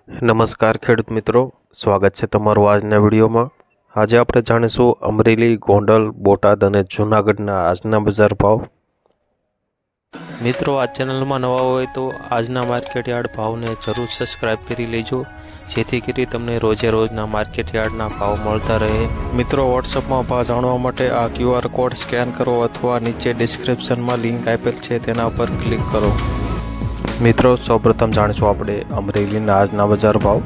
નમસ્કાર ખેડૂત મિત્રો, સ્વાગત છે તમારું આજના વિડીયોમાં। આજે આપણે જાણીશું અમરેલી, ગોંડલ, બોટાદ અને જૂનાગઢના આજના બજાર ભાવ। મિત્રો, આ ચેનલમાં નવા હોય તો આજના માર્કેટ યાર્ડ ભાવને જરૂર સબસ્ક્રાઇબ કરી લેજો, જેથી કરી તમને રોજે રોજના માર્કેટ યાર્ડના ભાવ મળતા રહે। મિત્રો, વોટ્સઅપમાં ભાવ જાણવા માટે આ QR કોડ સ્કેન કરો અથવા નીચે ડિસ્ક્રિપ્શનમાં લિંક આપેલ છે તેના પર ક્લિક કરો। મિત્રો, સૌપ્રથમ જાણીશું આપણે અમરેલીના આજના બજાર ભાવ।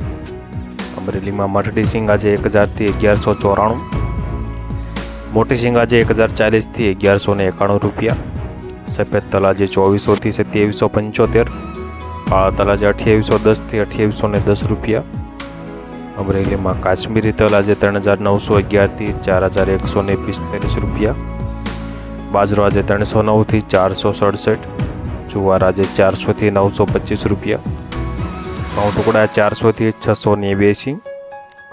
અમરેલીમાં મઠડી સિંગ આજે 1000થી 1194, મોટી સિંગ આજે 1040થી 1191 રૂપિયા, સફેદ તલ આજે 2400થી 2775, કાળા તલ આજે 2810થી 2810 રૂપિયા। અમરેલીમાં કાશ્મીરી તલ આજે 3911થી 4145 રૂપિયા, બાજરો આજે 309થી 467, જુવાર આજે 400થી 925 રૂપિયા, ઘઉં ટુકડા 400થી 682,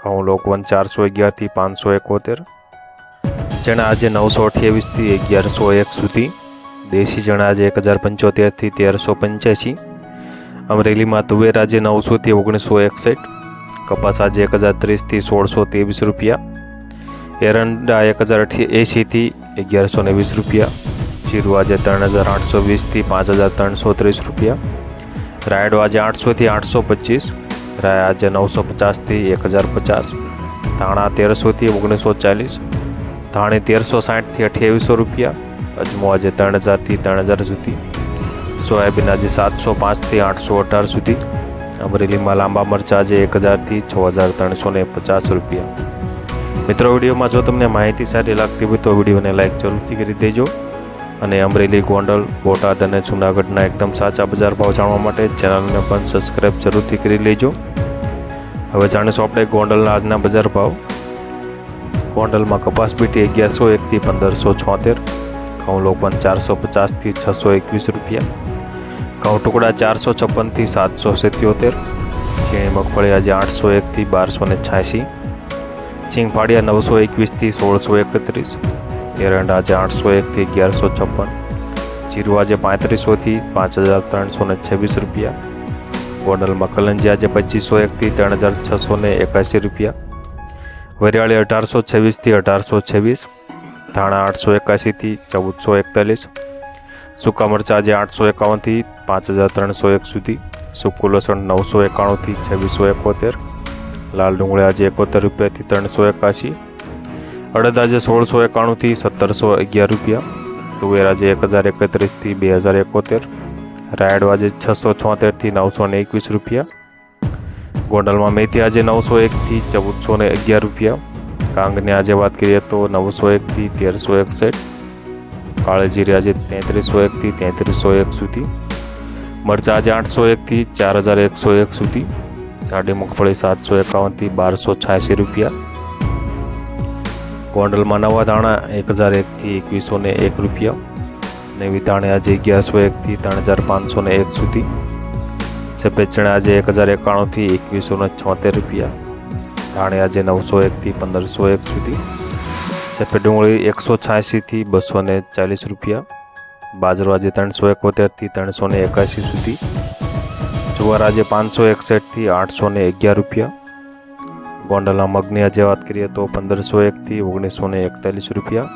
ઘઉં લોકવન 411થી 571, ચણા આજે 928થી 1101 સુધી, દેશી ચણા આજે 1075થી 1385, અમરેલીમાં તુવેર આજે 900થી 1961, કપાસ આજે 1030થી 1623 રૂપિયા, એરંડા 1080થી 1120 રૂપિયા, જીરું આજે 3820થી 5330 રૂપિયા, રાયડો આજે 800થી 825, રાય આજે 950થી 1050, ધાણા 1300થી 1940, ધાણી 1360થી 2800 રૂપિયા, અજમો આજે 3000થી 3000 સુધી, સોયાબીન આજે 705થી 818 સુધી, અમરેલીમાં લાંબા મરચાં આજે 1000થી 6350 રૂપિયા। મિત્રો, વિડીયોમાં જો તમને માહિતી સારી લાગતી હોય તો વિડીયોને લાઈક જરૂરથી કરી દેજો અને અમરેલી, ગોંડલ, બોટાદ અને જૂનાગઢના એકદમ સાચા બજાર ભાવ જાણવા માટે ચેનલને પણ સબસ્ક્રાઇબ જરૂરથી કરી લેજો। હવે જાણીશું આપણે ગોંડલના આજના બજાર ભાવ। ગોંડલમાં કપાસ બીટી 1101થી 1576, ઘઉં લોકવન 450થી 621 રૂપિયા, ઘઉં ટુકડા 456થી 777, ઝીણી મગફળી આજે 801થી 1286, સિંગ ફાડિયા 921થી 1631, એરંડા આજે 801થી 1156, જીરું આજે 3500થી 5326 રૂપિયા, ગોંડલમાં કલંજી આજે 2501થી 3681 રૂપિયા, વરિયાળી 1826થી 1826, ધાણા 881થી 1441, સૂકા મરચાં આજે 851થી 5301 સુધી, સૂકું લસણ 991થી 2671, લાલ ડુંગળી આજે 71 રૂપિયાથી 381, અડદ આજે 1691થી 1711 રૂપિયા, તુવેર આજે 1031થી 2071, રાયડો આજે 676થી 921 રૂપિયા, ગોંડલમાં મેથી આજે 901થી 1411 રૂપિયા, કાંગની આજે વાત કરીએ તો 901થી 1361, કાળી જીરી આજે 3301થી 3301 સુધી, મરચાં આજે 801થી 4101 સુધી, જાડી મગફળી 751થી 1286 રૂપિયા, ગોંડલમાં નવા ધાણા 1001થી 2101 રૂપિયા, નવી ધાણી આજે 1101થી 3501 સુધી, સફેદ ચણા આજે 1091થી 2176 રૂપિયા, ધાણી આજે 901થી 1501 સુધી, સફેદ ડુંગળી 186થી 240 રૂપિયા, બાજરો આજે 371થી 381 સુધી, જુવાર આજે 561થી 811 રૂપિયા, ગોંડલના મગની આજે વાત કરીએ તો 1501થી 1941 રૂપિયા,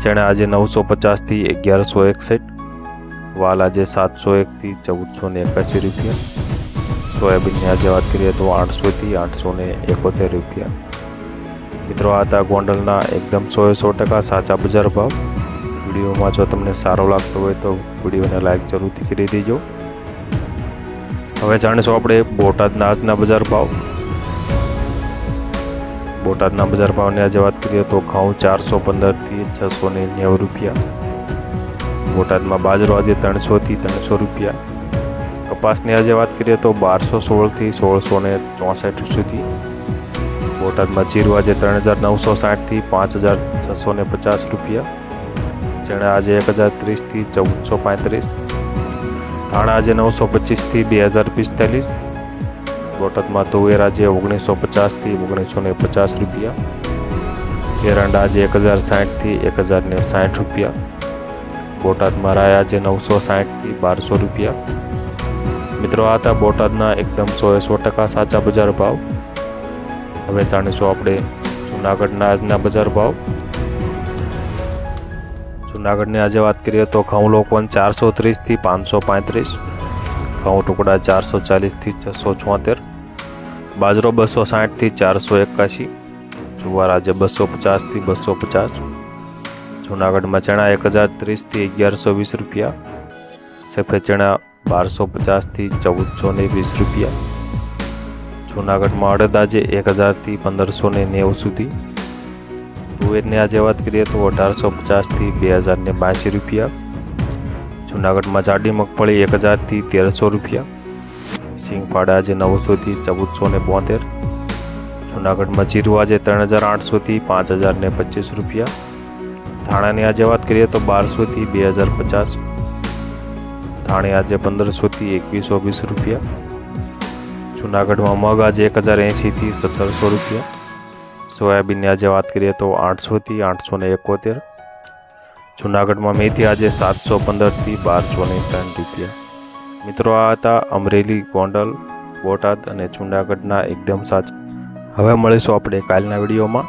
ચણા આજે 950થી 1161, વાલ આજે 701થી 1481 રૂપિયા, સોયાબીનની આજે વાત કરીએ તો 800થી 871 રૂપિયા। મિત્રો, આ હતા ગોંડલના એકદમ 100% સાચા બજાર ભાવ। વિડીયોમાં જો તમને સારો લાગતો હોય તો વિડીયોને લાઈક જરૂરથી કરી દેજો। હવે જાણીશું આપણે બોટાદના આજના બજાર ભાવ। બોટાદના બજાર ભાવની આજે વાત કરીએ તો ઘઉં 415થી 690 રૂપિયા, બોટાદમાં બાજરો આજે 300થી 300 રૂપિયા, કપાસની આજે વાત કરીએ તો 1216થી 1664 સુધી, બોટાદમાં જીરું આજે 3960થી 5650 રૂપિયા, ચણા આજે 1030થી 1435, ધાણા આજે 925થી 2045, બોટાદમાં તુવેર આજે 1950થી 1950 રૂપિયા, એરંડા આજે 1060થી 1060 રૂપિયા, બોટાદમાં રાય આજે 960થી 1200 રૂપિયા, મિત્રો આ હતા બોટાદના એકદમ 100% સાચા બજાર ભાવ. હવે જાણીશું આપણે જૂનાગઢના આજના બજાર ભાવ. જૂનાગઢની આજે વાત કરીએ તો ઘઉં લોકવન 430 થી 535, ઘઉં ટુકડા 440 થી 674, બાજરો 260 થી 481, જુવાર આજે 250 થી 250. જૂનાગઢમાં ચણા 1030 થી 1120 રૂપિયા, સફેદ ચણા 1250 થી 1420 રૂપિયા. જૂનાગઢમાં અડદ આજે 1000 થી 1590 સુધી. તુવેરની આજે વાત કરીએ તો 1850 થી 2082 રૂપિયા. જૂનાગઢમાં જાડી મગફળી 1000 થી 1300 રૂપિયા. સિંગફાડા આજે 900 થી 1472. જૂનાગઢમાં જીરું આજે 3800 થી 5025 રૂપિયા. ધાણાની આજે વાત કરીએ તો 1200 થી 2050. ધાણી આજે 1500 થી 2120 રૂપિયા. જૂનાગઢમાં મગ આજે 1080 થી 1700 રૂપિયા. સોયાબીનની આજે વાત કરીએ તો 800 થી 871. જૂનાગઢમાં મેથી આજે 715 થી 1203 રૂપિયા. મિત્રો આ હતા અમરેલી, ગોંડલ, બોટાદ અને જૂનાગઢના એકદમ સાચા. હવે મળીશું આપણે કાલના વિડીયોમાં.